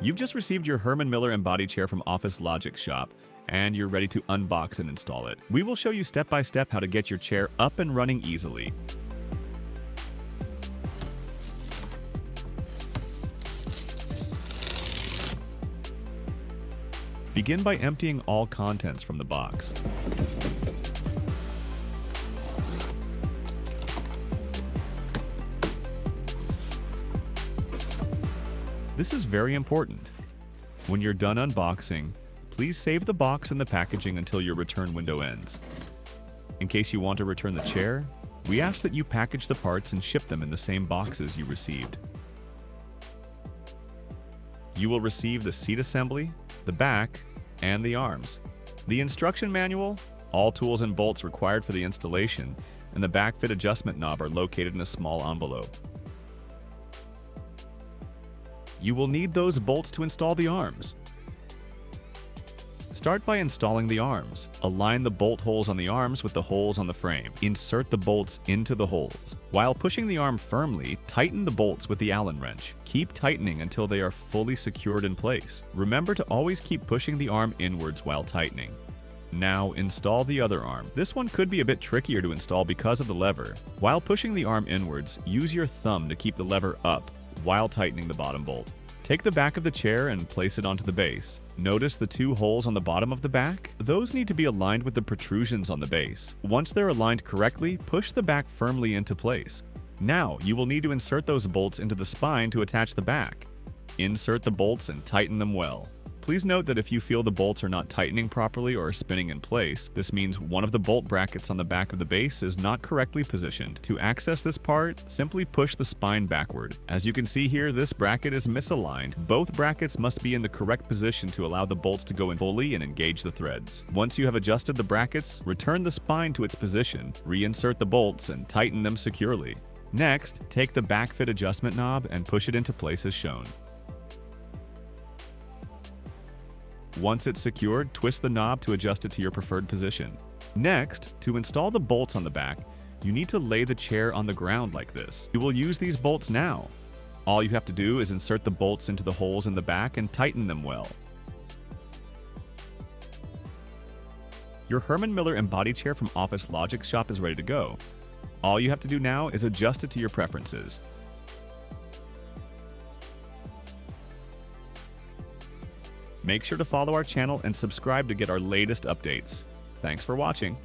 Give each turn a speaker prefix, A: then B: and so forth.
A: You've just received your Herman Miller Embody chair from Office Shop, and you're ready to unbox and install it. We will show you step by step how to get your chair up and running easily. Begin by emptying all contents from the box. This is very important. When you're done unboxing, please save the box and the packaging until your return window ends. In case you want to return the chair, we ask that you package the parts and ship them in the same boxes you received. You will receive the seat assembly, the back, and the arms. The instruction manual, all tools and bolts required for the installation, and the Backfit adjustment knob are located in a small envelope. You will need those bolts to install the arms. Start by installing the arms. Align the bolt holes on the arms with the holes on the frame. Insert the bolts into the holes. While pushing the arm firmly, tighten the bolts with the Allen wrench. Keep tightening until they are fully secured in place. Remember to always keep pushing the arm inwards while tightening. Now install the other arm. This one could be a bit trickier to install because of the lever. While pushing the arm inwards, use your thumb to keep the lever up while tightening the bottom bolt. Take the back of the chair and place it onto the base. Notice the two holes on the bottom of the back? Those need to be aligned with the protrusions on the base. Once they're aligned correctly, push the back firmly into place. Now, you will need to insert those bolts into the spine to attach the back. Insert the bolts and tighten them well. Please note that if you feel the bolts are not tightening properly or are spinning in place, this means one of the bolt brackets on the back of the base is not correctly positioned. To access this part, simply push the spine backward. As you can see here, this bracket is misaligned. Both brackets must be in the correct position to allow the bolts to go in fully and engage the threads. Once you have adjusted the brackets, return the spine to its position, reinsert the bolts, and tighten them securely. Next, take the Backfit adjustment knob and push it into place as shown. Once it's secured, twist the knob to adjust it to your preferred position. Next, to install the bolts on the back, you need to lay the chair on the ground like this. You will use these bolts now. All you have to do is insert the bolts into the holes in the back and tighten them well. Your Herman Miller Embody chair from OfficeLogixShop Shop is ready to go. All you have to do now is adjust it to your preferences. Make sure to follow our channel and subscribe to get our latest updates. Thanks for watching.